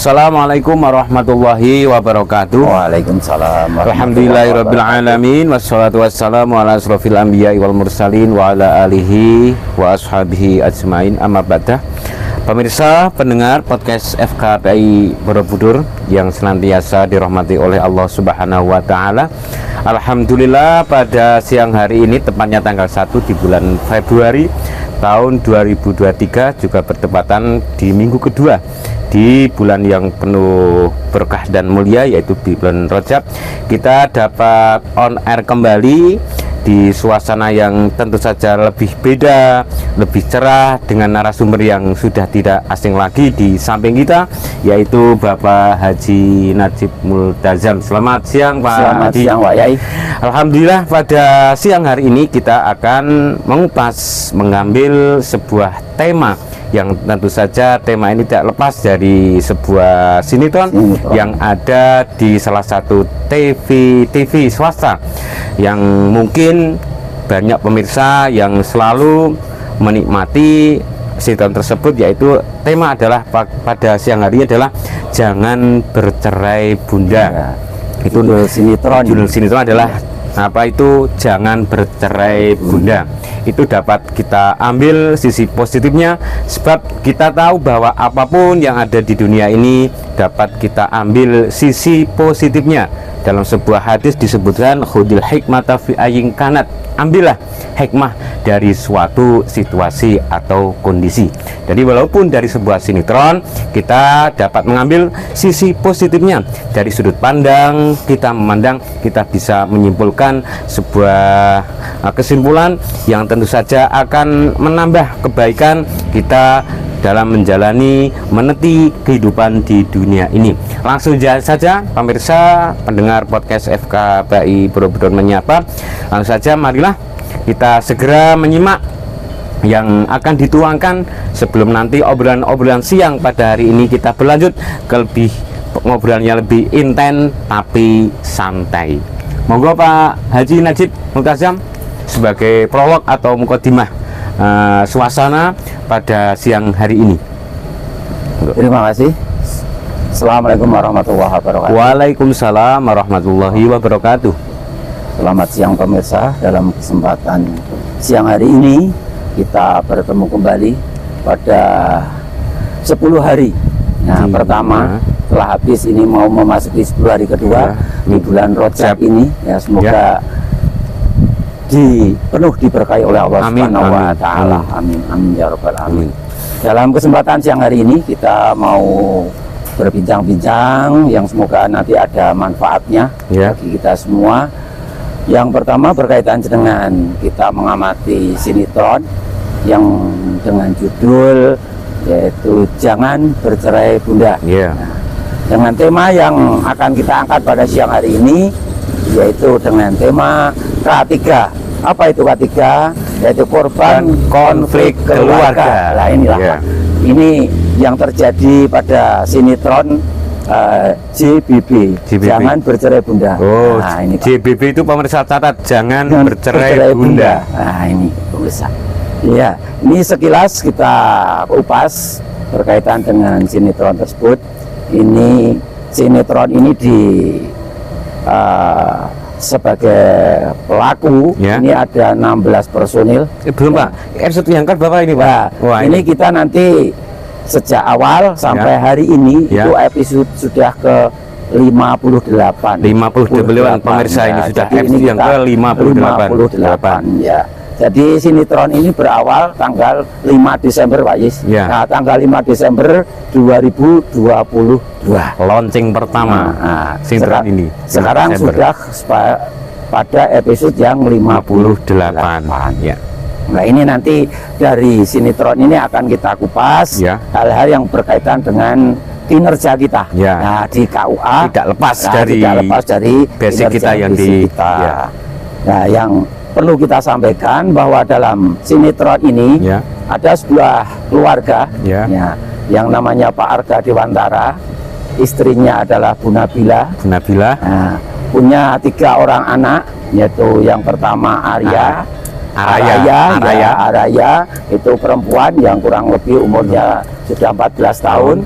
Assalamualaikum warahmatullahi wabarakatuh. Waalaikumsalam. Alhamdulillahirabbil alamin wassalatu wassalamu ala asrofil anbiya'i wal mursalin wa ala alihi wa ashabihi ajmain, amma ba'da. Pemirsa pendengar podcast FKPI Borobudur yang senantiasa dirahmati oleh Allah Subhanahu wa taala. Alhamdulillah pada siang hari ini, tepatnya tanggal 1 di bulan Februari tahun 2023, juga bertepatan di minggu kedua di bulan yang penuh berkah dan mulia, yaitu di bulan Rajab. Kita dapat on air kembali di suasana yang tentu saja lebih beda, lebih cerah, dengan narasumber yang sudah tidak asing lagi di samping kita, yaitu Bapak Haji Najib Multazam. Selamat siang Pak. Selamat siang Pak Yai. Alhamdulillah pada siang hari ini kita akan mengambil sebuah tema yang tentu saja tema ini tidak lepas dari sebuah sinetron yang ada di salah satu TV swasta, yang mungkin banyak pemirsa yang selalu menikmati sinetron tersebut, yaitu tema adalah pada siang hari ini adalah Jangan Bercerai Bunda. Itu judul sinetron adalah apa itu Jangan Bercerai Bunda. Itu dapat kita ambil sisi positifnya, sebab kita tahu bahwa apapun yang ada di dunia ini dapat kita ambil sisi positifnya. Dalam sebuah hadis disebutkan khudil hikmata fi ayyin kanat, ambillah hikmah dari suatu situasi atau kondisi. Jadi walaupun dari sebuah sinetron kita dapat mengambil sisi positifnya, dari sudut pandang kita memandang, kita bisa menyimpulkan sebuah kesimpulan yang tentu saja akan menambah kebaikan kita dalam menjalani, meneti kehidupan di dunia ini. Langsung saja pemirsa pendengar podcast FKPI Borobudur Menyapa, langsung saja marilah kita segera menyimak yang akan dituangkan sebelum nanti obrolan siang pada hari ini kita berlanjut ke ngobrolannya lebih intens tapi santai. Monggo Pak Haji Najib Multazam sebagai prolog atau mukadimah suasana pada siang hari ini. Terima kasih. Assalamualaikum warahmatullahi wabarakatuh. Waalaikumsalam warahmatullahi wabarakatuh. Selamat siang pemirsa. Dalam kesempatan siang hari ini kita bertemu kembali pada 10 hari. Nah, pertama telah habis, ini mau memasuki 10 hari kedua di bulan Rajab ini. Ya, semoga penuh diberkahi oleh Allah Subhanahu wa taala. Amin amin ya rabbal alamin. Dalam kesempatan siang hari ini kita mau berbincang-bincang yang semoga nanti ada manfaatnya bagi kita semua. Yang pertama berkaitan dengan kita mengamati sinetron yang dengan judul yaitu Jangan Bercerai Bunda. Nah, dengan tema yang akan kita angkat pada siang hari ini yaitu dengan tema K3. Apa itu K3? Yaitu korban konflik keluarga. Nah, inilah ini yang terjadi pada sinetron JBB. Jangan Bercerai Bunda. Nah, ini JBB itu pemirsa catat, Jangan Bercerai Bunda. Nah, ini pemirsa. Ya, ini sekilas kita upas berkaitan dengan sinetron tersebut. Ini sinetron ini sebagai pelaku ini ada 16 personil. Belum Pak, episode yang kan Bapak ini Pak. Nah, wah, ini kita nanti sejak awal sampai hari ini itu episode sudah ke 58 pemirsa. Ini sudah episode yang ke 58 ya. Jadi sinetron ini berawal tanggal 5 Desember Pak Yis. Nah, tanggal 5 Desember 2022 launching pertama sinetron ini. Sekarang sudah pada episode yang 58 ya. Nah, ini nanti dari sinetron ini akan kita kupas hal-hal yang berkaitan dengan kinerja kita. Nah, di KUA tidak lepas dari basic kita yang Nah, yang perlu kita sampaikan bahwa dalam sinetron ini ada sebuah keluarga yang namanya Pak Arga Dewantara, istrinya adalah Bu Nabila. Nah, punya 3 orang anak, yaitu yang pertama Arya itu perempuan yang kurang lebih umurnya sudah 14 tahun.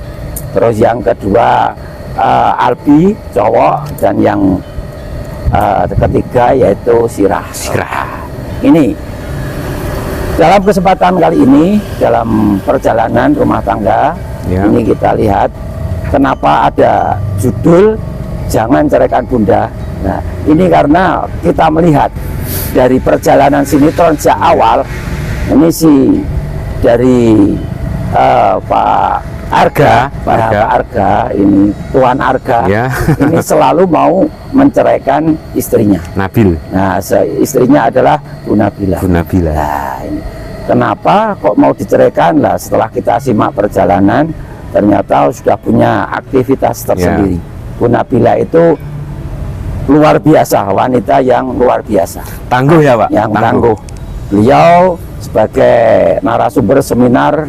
terus yang kedua Albi cowok, dan yang ketiga yaitu Sirah. Ini dalam kesempatan kali ini, dalam perjalanan rumah tangga, ini kita lihat kenapa ada judul Jangan Ceraikan Bunda. Nah, ini karena kita melihat dari perjalanan sinetron sejak awal, ini dari Pak Arga, Pak Arga, ini Tuan Arga, ini selalu mau menceraikan istrinya, Nabil. Nah, istrinya adalah Bu Nabila. Nah, ini kenapa kok mau diceraikan? Lah, setelah kita simak perjalanan, ternyata sudah punya aktivitas tersendiri. Bu Nabila itu luar biasa, wanita yang luar biasa, tangguh ya Pak, yang tangguh. Beliau sebagai narasumber seminar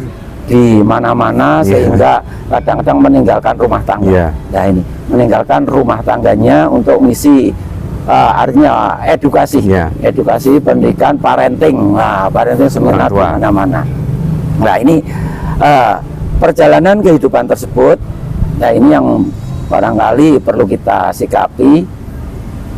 di mana-mana, sehingga kadang-kadang meninggalkan rumah tangga. Nah, ini meninggalkan rumah tangganya untuk misi artinya edukasi, edukasi pendidikan, parenting. Nah, parenting seminar di mana-mana. Nah, ini perjalanan kehidupan tersebut. Nah, ini yang barangkali perlu kita sikapi.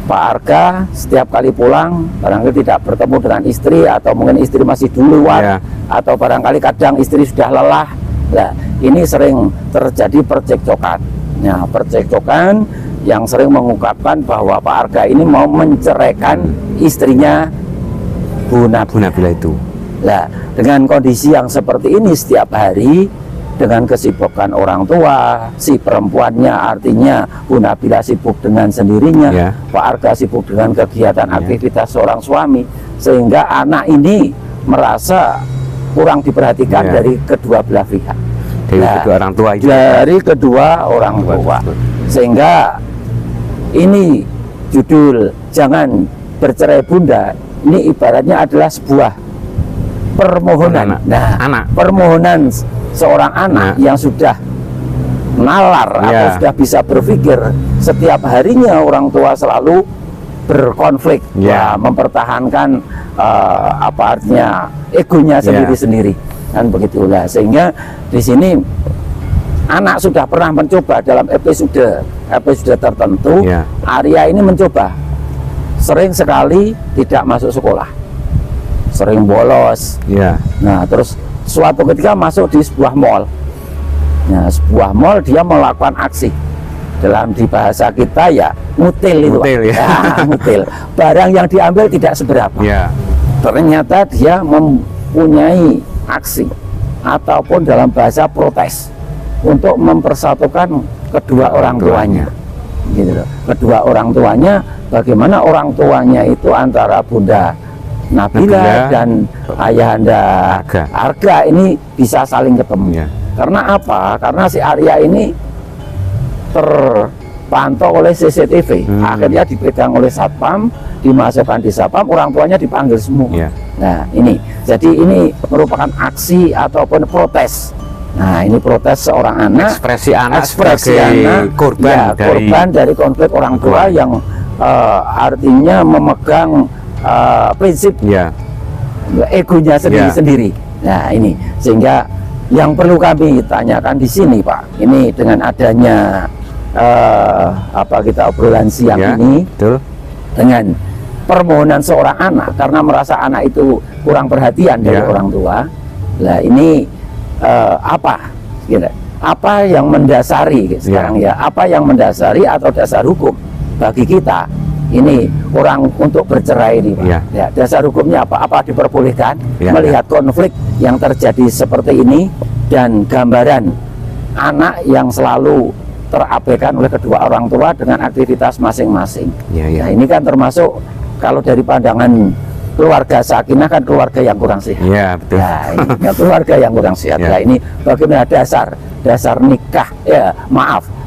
Pak Arga setiap kali pulang barangkali tidak bertemu dengan istri, atau mungkin istri masih duluan, atau barangkali kadang istri sudah lelah. Nah, ini sering terjadi percekcokan. Nah, percekcokan yang sering mengungkapkan bahwa Pak Arga ini mau menceraikan istrinya Bu Nabila itu. Nah, dengan kondisi yang seperti ini setiap hari, dengan kesibukan orang tua, si perempuannya artinya Bu Nabila sibuk dengan sendirinya, Pak Arga sibuk dengan kegiatan aktivitas seorang suami, sehingga anak ini merasa kurang diperhatikan dari kedua belah pihak, dari kedua orang tua itu. Dari kedua orang tua, sehingga ini judul Jangan Bercerai Bunda ini ibaratnya adalah sebuah permohonan. Nah, permohonan seorang anak yang sudah nalar atau sudah bisa berpikir, setiap harinya orang tua selalu berkonflik, mempertahankan apa artinya egonya sendiri-sendiri, dan begitulah. Sehingga di sini anak sudah pernah mencoba dalam episode tertentu. Arya ini mencoba sering sekali tidak masuk sekolah, sering bolos. Nah, terus suatu ketika masuk di sebuah mall. Nah, sebuah mall dia melakukan aksi. Dalam di bahasa kita ya ngutil itu. Ngutil. Barang yang diambil tidak seberapa. Ternyata dia mempunyai aksi ataupun dalam bahasa protes untuk mempersatukan kedua orang tuanya. Gitu loh. Kedua orang tuanya, bagaimana orang tuanya itu antara Bunda Nabila dan ayahanda Arga ini bisa saling ketemu. Karena apa? Karena si Arya ini terpantau oleh CCTV, akhirnya dipegang oleh satpam, dimasukkan di satpam, orang tuanya dipanggil semua. Nah, ini jadi ini merupakan aksi ataupun protes. Nah, ini protes seorang anak, ekspresi anak korban, korban dari konflik orang tua yang artinya memegang prinsip egonya sendiri-sendiri. Nah, ini sehingga yang perlu kami tanyakan di sini, Pak, ini dengan adanya apa kita obrolan siang ini, dengan permohonan seorang anak karena merasa anak itu kurang perhatian dari orang tua. Nah, ini apa yang mendasari sekarang apa yang mendasari atau dasar hukum bagi kita ini orang untuk bercerai ini, Pak. Dasar hukumnya apa? Apa diperbolehkan melihat konflik yang terjadi seperti ini dan gambaran anak yang selalu terabaikan oleh kedua orang tua dengan aktivitas masing-masing. Nah, ini kan termasuk kalau dari pandangan keluarga sakinah kan keluarga yang kurang sehat. Betul. Nah, ini keluarga yang kurang sehat. Nah, ini bagaimana dasar nikah?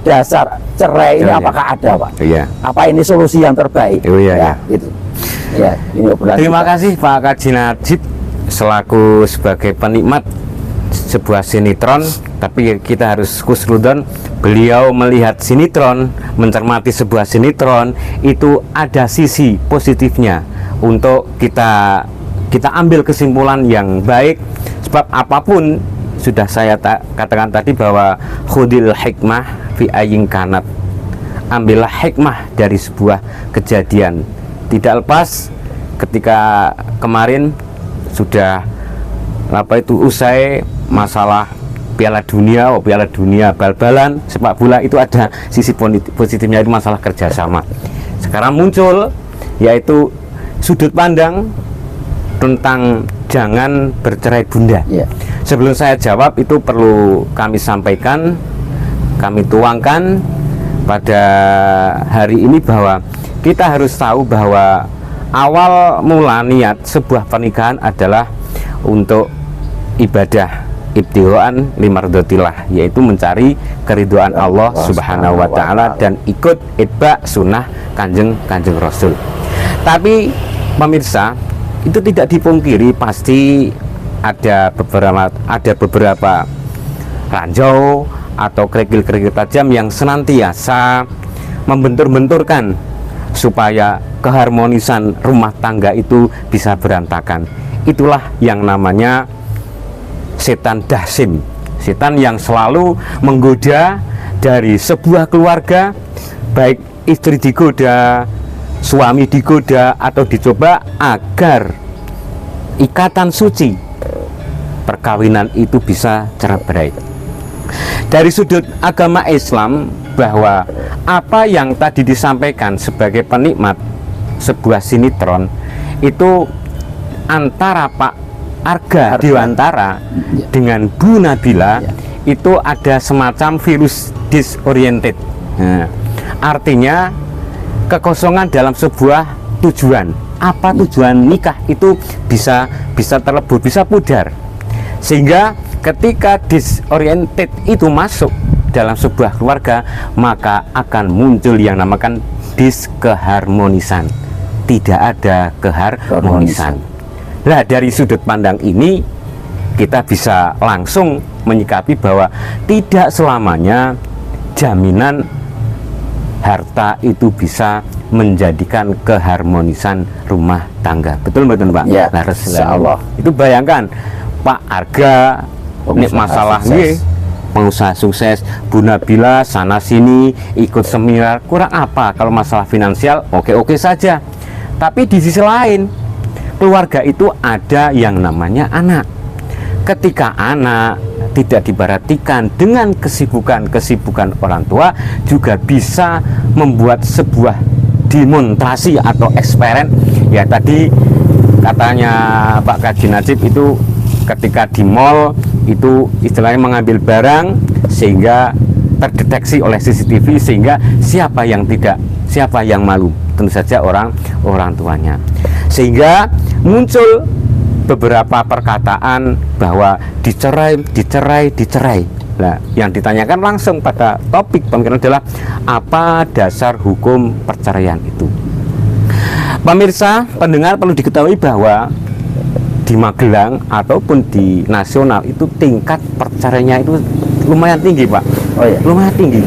Dasar cerai ini apakah ada, Pak? Apa ini solusi yang terbaik? Gitu. Ini terima kasih Pak Kaji Najib selaku sebagai penikmat sebuah sinetron, tapi kita harus kusnudon, beliau melihat sinetron, mencermati sebuah sinetron itu ada sisi positifnya untuk kita ambil kesimpulan yang baik, sebab apapun sudah saya katakan tadi bahwa khudil hikmah fi ayyin kanat. Ambillah hikmah dari sebuah kejadian. Tidak lepas ketika kemarin sudah usai masalah Piala Dunia, bal-balan, sepak bola, itu ada sisi positifnya, itu masalah kerjasama. Sekarang muncul yaitu sudut pandang tentang jangan bercerai bunda. Sebelum saya jawab, itu perlu kami sampaikan, kami tuangkan pada hari ini bahwa kita harus tahu bahwa awal mula niat sebuah pernikahan adalah untuk ibadah, ibtihoan limardotillah, yaitu mencari keridhaan Allah Subhanahu wa Ta'ala dan ikut itba sunnah kanjeng Rasul. Tapi pemirsa, itu tidak dipungkiri pasti ada beberapa ranjau atau kerikil-kerikil tajam yang senantiasa membentur-benturkan supaya keharmonisan rumah tangga itu bisa berantakan. Itulah yang namanya setan dahsim, setan yang selalu menggoda dari sebuah keluarga, baik istri digoda, suami digoda, atau dicoba agar ikatan suci perkawinan itu bisa cerai. Dari sudut agama Islam, bahwa apa yang tadi disampaikan sebagai penikmat sebuah sinetron itu antara Pak Arga Dewantara dengan Bu Nabila itu ada semacam virus disoriented. Nah, artinya kekosongan dalam sebuah tujuan. Apa tujuan nikah itu bisa terlebur, bisa pudar. Sehingga ketika disoriented itu masuk dalam sebuah keluarga, maka akan muncul yang namakan diskeharmonisan. Tidak ada keharmonisan. Nah, dari sudut pandang ini kita bisa langsung menyikapi bahwa tidak selamanya jaminan harta itu bisa menjadikan keharmonisan rumah tangga. Betul Pak? Ya, nah, insyaallah. Itu bayangkan Pak Arga ini masalah nih, pengusaha sukses, Bu Nabila sana sini ikut seminar, kurang apa kalau masalah finansial oke-oke saja. Tapi di sisi lain, keluarga itu ada yang namanya anak. Ketika anak tidak diperhatikan dengan kesibukan orang tua, juga bisa membuat sebuah demonstrasi atau eksperimen. Ya tadi katanya Pak Kaji Najib itu ketika di mall itu istilahnya mengambil barang sehingga terdeteksi oleh CCTV, sehingga siapa yang malu, tentu saja orang tuanya. Sehingga muncul beberapa perkataan bahwa dicerai. Nah, yang ditanyakan langsung pada topik pemikiran adalah apa dasar hukum perceraian itu. Pemirsa, pendengar perlu diketahui bahwa di Magelang ataupun di nasional itu tingkat perceraiannya itu lumayan tinggi, Pak. Oh iya. Lumayan tinggi.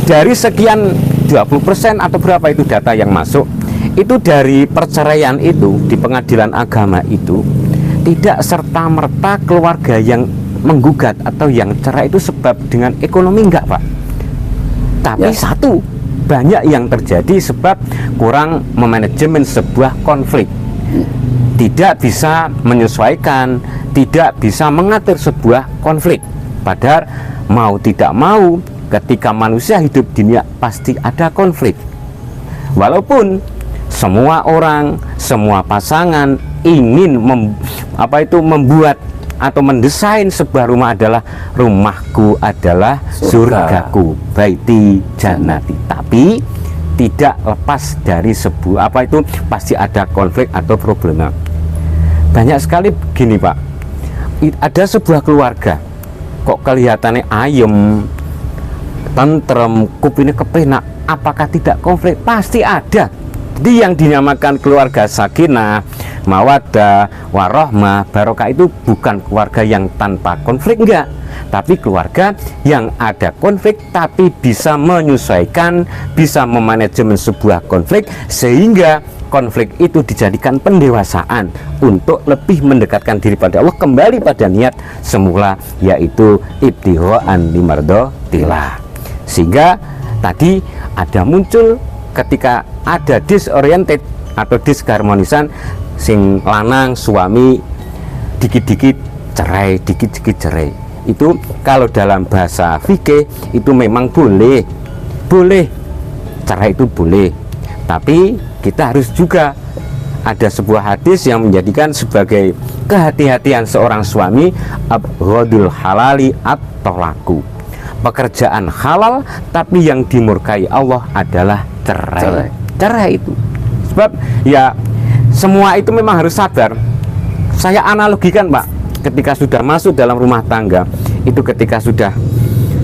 Dari sekian 20% atau berapa itu data yang masuk, itu dari perceraian itu di pengadilan agama itu tidak serta-merta keluarga yang menggugat atau yang cerai itu sebab dengan ekonomi, enggak Pak. Tapi satu, banyak yang terjadi sebab kurang memanajemen sebuah konflik, tidak bisa menyesuaikan, tidak bisa mengatur sebuah konflik. Padahal mau tidak mau ketika manusia hidup di dunia pasti ada konflik. Walaupun semua orang, semua pasangan ingin membuat atau mendesain sebuah rumah adalah rumahku adalah surgaku, baiti jannati. Tapi tidak lepas dari sebuah pasti ada konflik atau problema. Banyak sekali begini Pak, ada sebuah keluarga kok kelihatannya ayem, tentrem, kupingnya kepenak, apakah tidak konflik? Pasti ada. Jadi yang dinamakan keluarga sakinah, mawaddah, warahmah, barokah itu bukan keluarga yang tanpa konflik, enggak, tapi keluarga yang ada konflik tapi bisa menyesuaikan, bisa memanajemen sebuah konflik sehingga konflik itu dijadikan pendewasaan untuk lebih mendekatkan diri pada Allah, kembali pada niat semula, yaitu ibtigho'an limardhatillah. Sehingga tadi ada muncul ketika ada disoriented atau disharmonisan, sing lanang suami dikit-dikit cerai, dikit-dikit cerai. Itu kalau dalam bahasa fikih itu memang boleh cerai, itu boleh. Tapi kita harus juga ada sebuah hadis yang menjadikan sebagai kehati-hatian seorang suami, abghadul halali at-thalaqu. Pekerjaan halal tapi yang dimurkai Allah adalah cerai. Cerai itu. Sebab ya semua itu memang harus sabar. Saya analogikan, Pak, ketika sudah masuk dalam rumah tangga, itu ketika sudah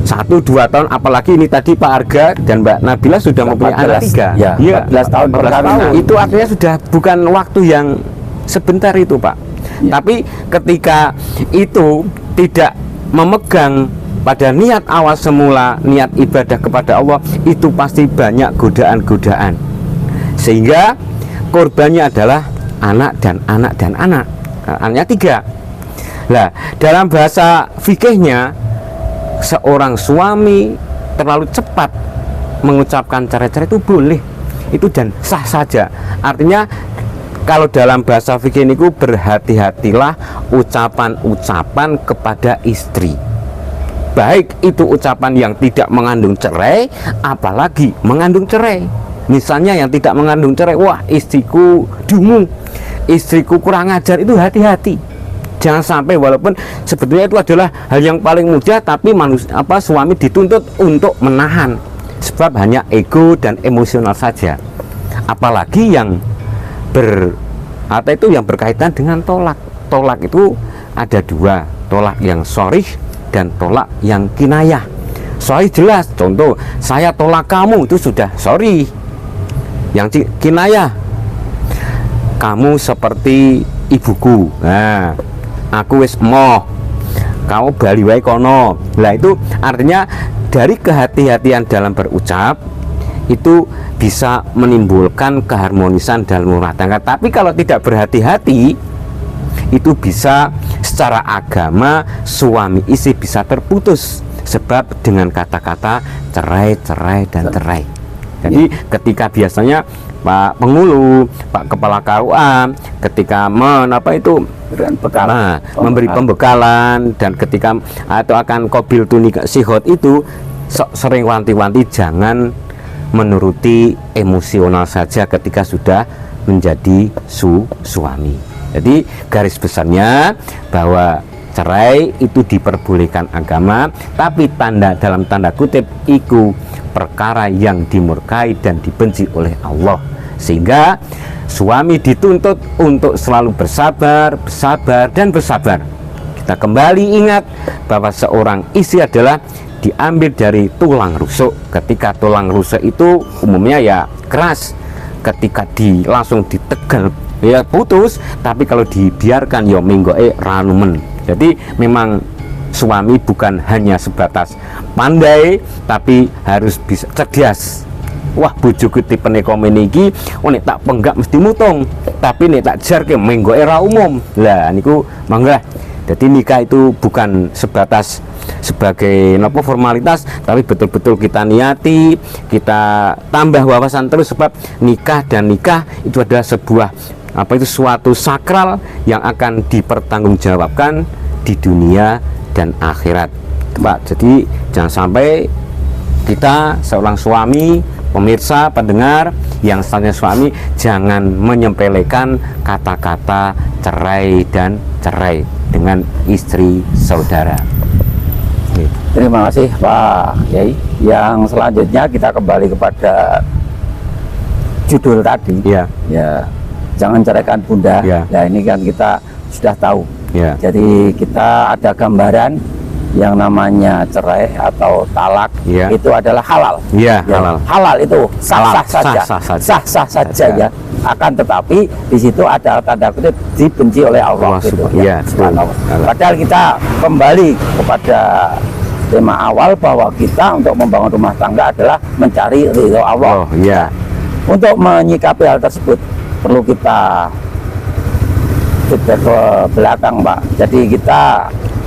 1-2 tahun, apalagi ini tadi Pak Arga dan Mbak Nabila sudah mempunyai anak 3 ya, 14 tahun perkawinan. Itu artinya sudah bukan waktu yang sebentar itu, Pak ya. Tapi ketika itu tidak memegang pada niat awal semula, niat ibadah kepada Allah, itu pasti banyak godaan-godaan, sehingga korbannya adalah anak dan anak dan anak. Anaknya 3. Nah, dalam bahasa fikihnya, seorang suami terlalu cepat mengucapkan cerai-cerai itu boleh, itu dan sah saja. Artinya kalau dalam bahasa fikih ini, berhati-hatilah ucapan-ucapan kepada istri, baik itu ucapan yang tidak mengandung cerai, apalagi mengandung cerai. Misalnya yang tidak mengandung cerai, wah istriku dungu, istriku kurang ajar, itu hati-hati. Jangan sampai, walaupun sebetulnya itu adalah hal yang paling mudah, tapi suami dituntut untuk menahan, sebab hanya ego dan emosional saja. Apalagi yang yang berkaitan dengan tolak. Tolak itu ada 2, tolak yang sharih dan tolak yang kinayah. Sharih jelas, contoh saya tolak kamu, itu sudah sharih. Yang kinayah, kamu seperti ibuku, nah aku wis moh, kamu bali wae kono. Nah itu artinya dari kehati-hatian dalam berucap itu bisa menimbulkan keharmonisan dalam rumah tangga. Tapi kalau tidak berhati-hati, itu bisa secara agama suami istri bisa terputus, sebab dengan kata-kata cerai, cerai dan cerai. Jadi ketika biasanya Pak Pengulu, Pak Kepala KUA ketika memberi pembekalan, dan ketika atau akan qabil tunika sihot itu sering wanti-wanti jangan menuruti emosional saja ketika sudah menjadi suami. Jadi garis besarnya bahwa cerai itu diperbolehkan agama, tapi dalam tanda kutip iku perkara yang dimurkai dan dibenci oleh Allah, sehingga suami dituntut untuk selalu bersabar, dan bersabar. Kita kembali ingat bahwa seorang istri adalah diambil dari tulang rusuk. Ketika tulang rusuk itu umumnya ya keras, ketika langsung ditegal ya putus, tapi kalau dibiarkan ya minggoe ranumen. Jadi memang suami bukan hanya sebatas pandai, tapi harus bisa cerdas. Wah, bojoku tipe nekomene iki, nek tak penggak mesti mutung, tapi nek tak jarke menggo era umum. Lah niku mangga. Jadi nikah itu bukan sebatas sebagai formalitas, tapi betul-betul kita niati, kita tambah wawasan terus, sebab nikah itu adalah sebuah suatu sakral yang akan dipertanggungjawabkan di dunia dan akhirat, Pak. Jadi jangan sampai kita seorang suami, pemirsa, pendengar yang selanjutnya suami, jangan menyempelekan kata-kata cerai dan cerai dengan istri saudara. Terima kasih Pak Kiai. Yang selanjutnya kita kembali kepada judul tadi. Ya, jangan ceraikan bunda. Ya, ini kan kita sudah tahu. Ya. Jadi kita ada gambaran yang namanya cerai atau talak Ya. itu adalah halal. Ya, Ya, halal. halal itu sah-sah saja, Sah-sah sah-sah saja ya. Akan tetapi di situ ada tanda kutip dibenci oleh Allah, Allah, gitu ya, subhanallah. betul. Padahal kita kembali kepada tema awal bahwa kita untuk membangun rumah tangga adalah mencari ridho Allah. Oh, iya. Untuk menyikapi hal tersebut perlu kita feedback ke belakang, Pak. Jadi kita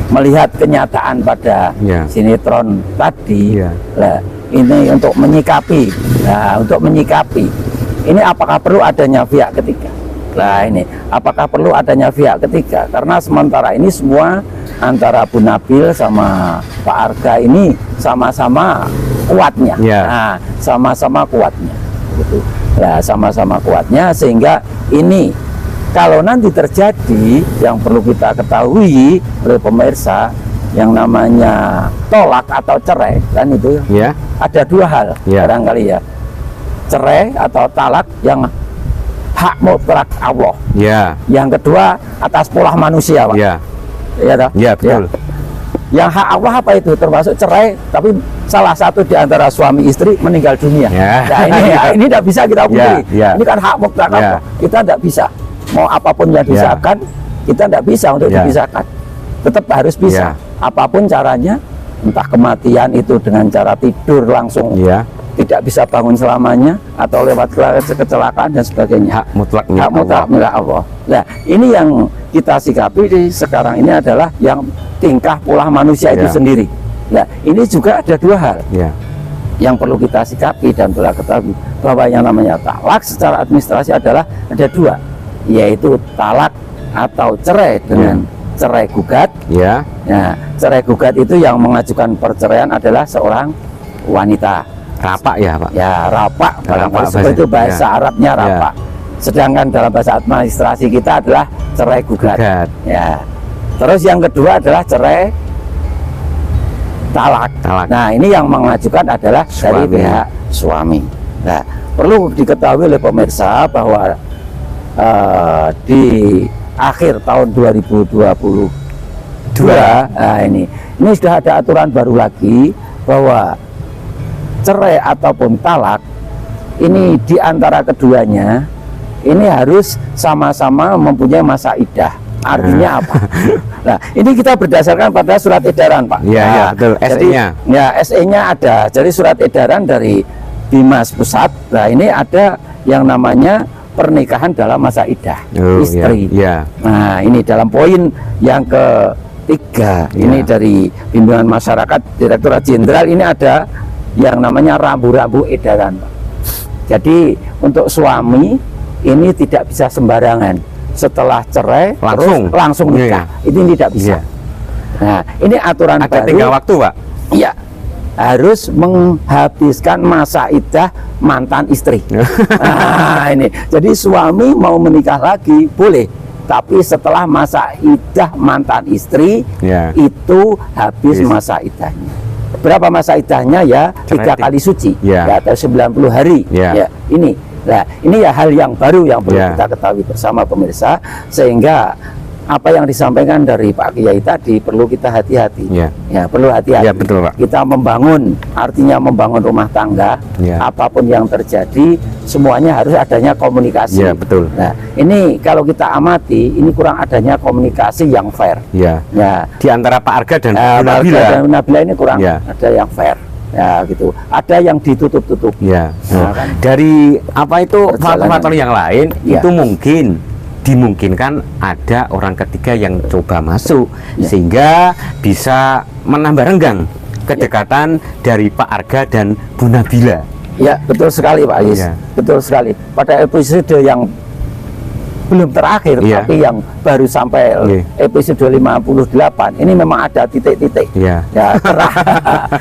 melihat kenyataan pada Ya. sinetron tadi. Ya. Nah, ini untuk menyikapi. Nah, untuk menyikapi ini apakah perlu adanya pihak ketiga? Nah, ini apakah perlu adanya pihak ketiga? Karena sementara ini semua antara Bu Nabil sama Pak Arga ini sama-sama kuatnya. Ya. Nah, sama-sama kuatnya. Gitu. Nah, sama-sama kuatnya sehingga ini kalau nanti terjadi yang perlu kita ketahui oleh pemirsa yang namanya tolak atau cerai kan itu Ya. ada dua hal Ya. barangkali ya, cerai atau talak yang hak mutlak Allah, Ya. yang kedua atas pola manusia, Pak. Ya. Ya, toh? Ya, betul. Yang hak Allah apa itu? Termasuk cerai, tapi salah satu di antara suami istri meninggal dunia. Ya. Nah, ini tidak bisa kita pungkiri. Ya. Ini kan hak mutlak Ya. Allah. Kita tidak bisa. Mau apapun yang Ya. disahkan, kita tidak bisa untuk Ya. dipisahkan. Tetap harus bisa. Ya. Apapun caranya, entah kematian itu dengan cara tidur langsung Ya. tidak bisa bangun selamanya atau lewat kecelakaan dan sebagainya. Hak mutlak Hak milik mutlak Allah. milik Allah. Nah, ini yang kita sikapi sekarang ini adalah yang tingkah pola manusia itu Ya. sendiri. Nah, ini juga ada dua hal Ya. yang perlu kita sikapi dan perlu ketahui bahwa yang namanya talak secara administrasi adalah ada dua, yaitu talak atau cerai dengan cerai gugat. Ya. Nah, cerai gugat itu yang mengajukan perceraian adalah seorang wanita. Rapak ya, Pak. Ya, rapak, Rapak seperti itu bahasa ya. Arabnya rapak. Sedangkan dalam bahasa administrasi kita adalah cerai gugat. Gugat. Ya. Terus yang kedua adalah cerai talak. Talak. Nah, ini yang mengajukan adalah dari Suami. pihak suami. Nah, perlu diketahui oleh pemirsa bahwa di akhir tahun 2022 nah ini sudah ada aturan baru lagi bahwa cerai ataupun talak ini di antara keduanya ini harus sama-sama mempunyai masa iddah. Artinya apa? Nah, ini kita berdasarkan pada surat edaran, Pak. Iya, iya, betul. Jadi, SE-nya. ya, SE-nya ada. Jadi surat edaran dari Dinas Pusat. Nah, ini ada yang namanya pernikahan dalam masa iddah Oh, istri. ya. Nah, ini dalam poin yang ketiga. Ini dari Bimbingan Masyarakat Direktorat Jenderal ini ada yang namanya rambu-rambu edaran, Pak. Jadi untuk suami ini tidak bisa sembarangan setelah cerai langsung nikah. Ini tidak bisa. Nah, ini aturan Ada baru. tinggal waktu, Pak. Iya, harus menghabiskan masa iddah mantan istri. Nah, ini. Jadi suami mau menikah lagi boleh, tapi setelah masa iddah mantan istri itu habis masa iddahnya. Berapa masa iddahnya ya? 3 kali suci, ya, atau 90 hari. Ya, ini. Nah, ini ya hal yang baru yang perlu kita ketahui bersama pemirsa, sehingga apa yang disampaikan dari Pak Kiai tadi perlu kita hati-hati. Ya, perlu hati-hati. Ya, betul, Pak. Kita membangun, artinya membangun rumah tangga, apapun yang terjadi, semuanya harus adanya komunikasi. Ya, betul. Nah, ini kalau kita amati, ini kurang adanya komunikasi yang fair. Ya. Di antara Pak Arga dan Bu Nabila. Nabila. Dan Nabila ini kurang ada yang fair. Ya, gitu. Ada yang ditutup-tutup. Ya. Nah, kan? Dari apa itu faktor-faktor yang lain itu mungkin dimungkinkan ada orang ketiga yang coba masuk sehingga bisa menambah renggang kedekatan dari Pak Arga dan Bu Nabila. Ya, betul sekali, Pak Is. Betul sekali. Pada episode yang belum terakhir tapi yang baru sampai episode 58 ini memang ada titik-titik cerah.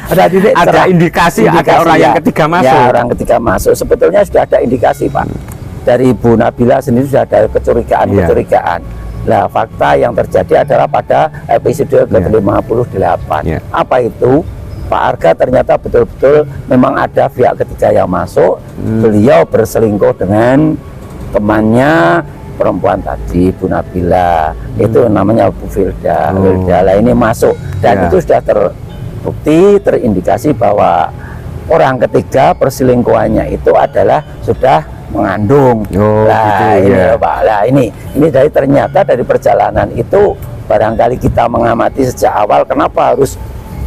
Ada titik cerah. Ada indikasi ada orang yang ketiga masuk. Ya, orang ketiga masuk. Sebetulnya sudah ada indikasi, Pak. Dari Bu Nabila sendiri sudah ada kecurigaan. Nah, fakta yang terjadi adalah pada episode ke-58. Apa itu? Pak Arga ternyata betul-betul memang ada pihak ketiga yang masuk. Beliau berselingkuh dengan temannya perempuan tadi, Bu Nabila, itu namanya Bu Firda, Wilda. Lah ini masuk dan itu sudah terbukti, terindikasi bahwa orang ketiga perselingkuhannya itu adalah sudah mengandung. Lah gitu, ini Pak, lah ini dari ternyata dari perjalanan itu barangkali kita mengamati sejak awal kenapa harus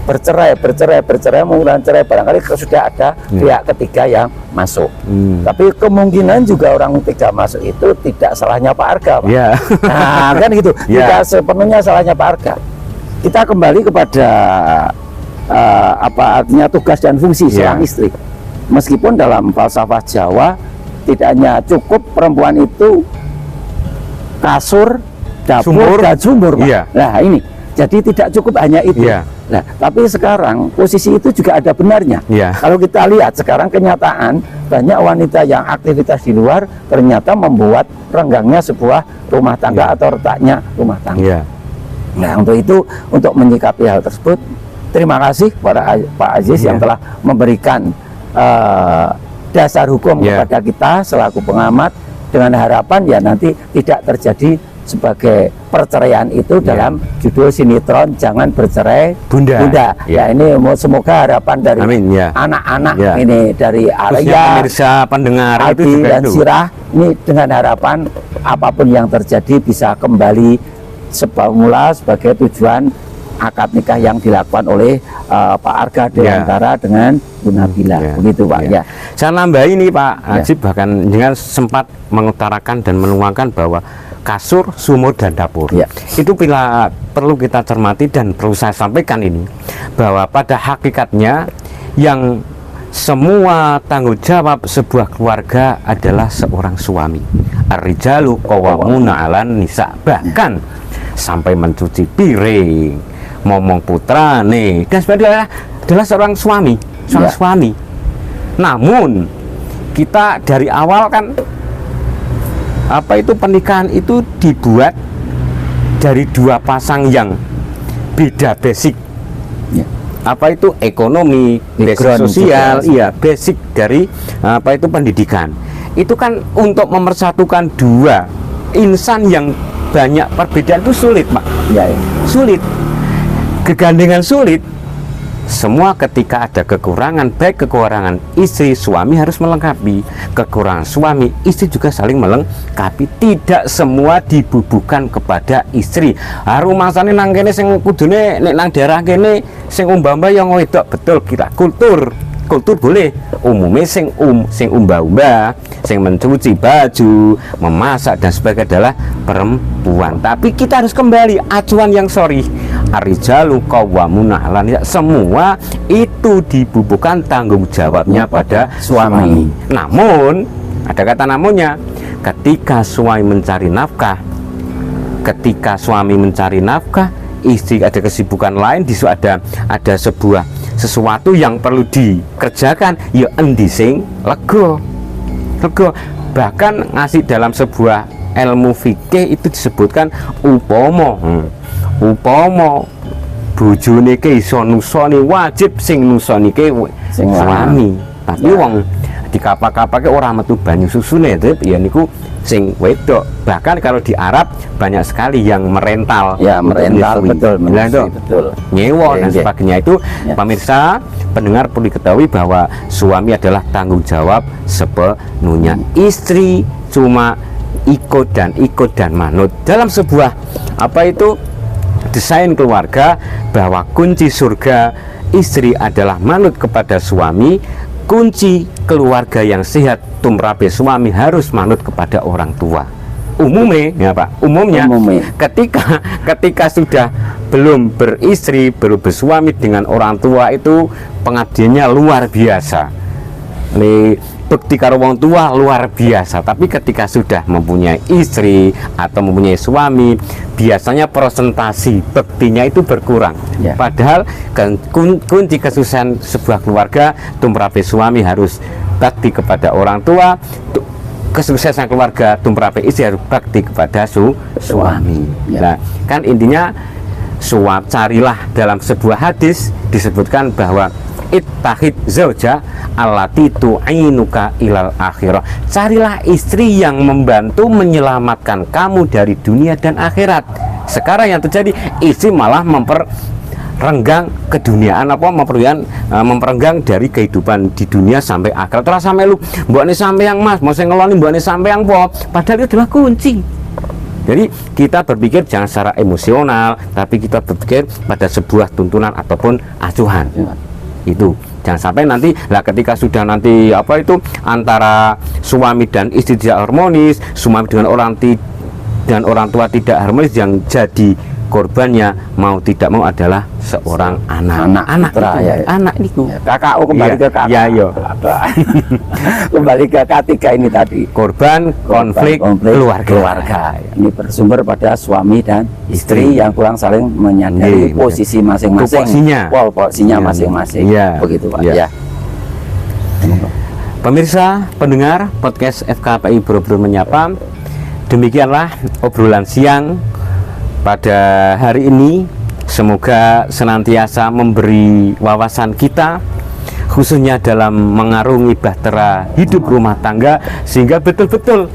bercerai, mengurang cerai, barangkali sudah ada pihak ketiga yang masuk. Tapi kemungkinan juga orang ketiga masuk itu tidak salahnya Pak Arga, Pak. Nah, kan gitu. Tidak sepenuhnya salahnya Pak Arga. Kita kembali kepada apa artinya tugas dan fungsi seorang istri. Meskipun dalam falsafah Jawa tidak hanya cukup perempuan itu kasur, dapur, dan sumur, Pak. Nah ini, jadi tidak cukup hanya itu. Nah, tapi sekarang posisi itu juga ada benarnya. Kalau kita lihat sekarang kenyataan banyak wanita yang aktivitas di luar ternyata membuat renggangnya sebuah rumah tangga atau retaknya rumah tangga. Nah, untuk itu, untuk menyikapi hal tersebut, terima kasih kepada Pak Aziz yang telah memberikan dasar hukum kepada kita selaku pengamat, dengan harapan ya nanti tidak terjadi sebagai perceraian itu dalam judul sinetron Jangan Bercerai Bunda. Ya ini semoga harapan dari anak-anak ini dari Arya, pemirsa pendengar Aldi itu juga dan Sirah ini dengan harapan apapun yang terjadi bisa kembali semula sebagai tujuan akad nikah yang dilakukan oleh Pak Arga Dewantara dengan Bu Nabila. Begitu Pak. Saya nambahi ini Pak Ajib, bahkan dengan sempat mengutarakan dan menuangkan bahwa kasur, sumur, dan dapur itu bila perlu kita cermati dan perlu saya sampaikan ini, bahwa pada hakikatnya yang semua tanggung jawab sebuah keluarga adalah seorang suami. Ar-rijalu qawwamuna 'alan nisa, bahkan sampai mencuci piring, ngomong putrane dan sebagainya adalah seorang suami, suami. Namun kita dari awal kan pernikahan itu dibuat dari dua pasang yang beda basic. Ekonomi, basic sosial, basic dari pendidikan. Itu kan untuk memersatukan dua insan yang banyak perbedaan itu sulit, Pak. Sulit. Kegandengan sulit. Semua ketika ada kekurangan, baik kekurangan istri, suami harus melengkapi. Kekurangan suami, istri juga saling melengkapi. Tidak semua dibubuhkan kepada istri. Rumah sana nang kene sing kudune nek nang daerah kene sing umbah-umbah yang wedok, betul kita. Kultur boleh. Umumnya sing umbah-umbah, sing mencuci baju, memasak dan sebagainya adalah perempuan. Tapi kita harus kembali acuan yang Ar-rijalu qawwamuna 'alan nisa, semua itu dibubuhkan tanggung jawabnya pada suami. Namun ada kata namunnya, ketika suami mencari nafkah, istri ada kesibukan lain, ada sesuatu yang perlu dikerjakan, ya endi sing lega. Bahkan ngasih dalam sebuah ilmu fikih itu disebutkan upama bojone ke iso nusoni, wajib sing nusoni ke suami. Tapi wong dikapak-kapake ora metu banyu susune, ya niku sing wedok. Bahkan kalau di Arab banyak sekali yang merental. Betul. Nyewa dan sebagainya itu. Pemirsa pendengar perlu diketahui bahwa suami adalah tanggung jawab sepenuhnya. Istri cuma ikut dan manut dalam sebuah desain keluarga, bahwa kunci surga istri adalah manut kepada suami, kunci keluarga yang sehat tumrape suami harus manut kepada orang tua. Umumnya ketika sudah belum beristri, belum bersuami dengan orang tua itu pengabdiannya luar biasa. Bekti karo wong tua luar biasa. Tapi ketika sudah mempunyai istri atau mempunyai suami, biasanya persentasi bektinya itu berkurang. Padahal kunci kesuksesan sebuah keluarga tumrape suami harus bakti kepada orang tua, kesuksesan keluarga tumrape istri harus bakti kepada suami. Nah, kan intinya carilah dalam sebuah hadis disebutkan bahwa ittahid zauja allati tu'inuka ilal akhirah. Carilah istri yang membantu menyelamatkan kamu dari dunia dan akhirat. Sekarang yang terjadi, istri malah memperenggang keduniaan, memperenggang dari kehidupan di dunia sampai akhirat. Terus sampai lu mbokne sampeang Mas, mau saya ngeloni mbokne sampeang po, padahal itu adalah kunci. Jadi kita berpikir jangan secara emosional, tapi kita berpikir pada sebuah tuntunan ataupun acuan. Itu jangan sampai nanti lah ketika sudah nanti antara suami dan istri tidak harmonis, suami dengan orang tua tidak harmonis, yang jadi korbannya mau tidak mau adalah seorang anak itu. KKO kembali ke kakak. Kembali ke ketiga ini tadi. Korban konflik keluarga. Ini bersumber pada suami dan istri yang kurang saling menyadari posisi masing-masing. Posisinya masing-masing. Begitu Pak. Ya. Pemirsa, pendengar podcast FKPI Borobudur Menyapa, demikianlah obrolan siang pada hari ini. Semoga senantiasa memberi wawasan kita, khususnya dalam mengarungi bahtera hidup rumah tangga, sehingga betul-betul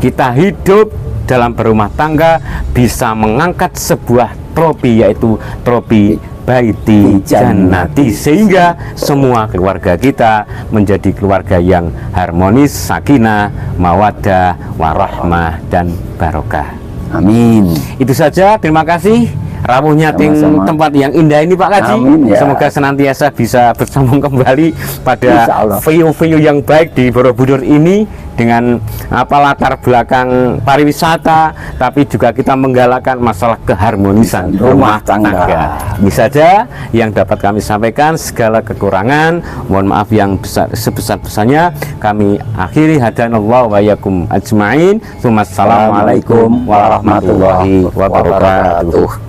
kita hidup dalam berumah tangga bisa mengangkat sebuah trofi, yaitu trofi Baiti Jannati, sehingga semua keluarga kita menjadi keluarga yang harmonis, sakinah, mawaddah, warahmah, dan barokah. Amin. Itu saja, terima kasih. Rawuhnya tempat yang indah ini Pak Kaji. Semoga senantiasa bisa bersambung kembali pada view-view yang baik di Borobudur ini, dengan latar belakang pariwisata, tapi juga kita menggalakkan masalah keharmonisan rumah tangga. Ini saja yang dapat kami sampaikan. Segala kekurangan mohon maaf yang sebesar-besarnya kami akhiri. Hadanallahu wa iyyakum ajmain. Assalamualaikum warahmatullahi wabarakatuh.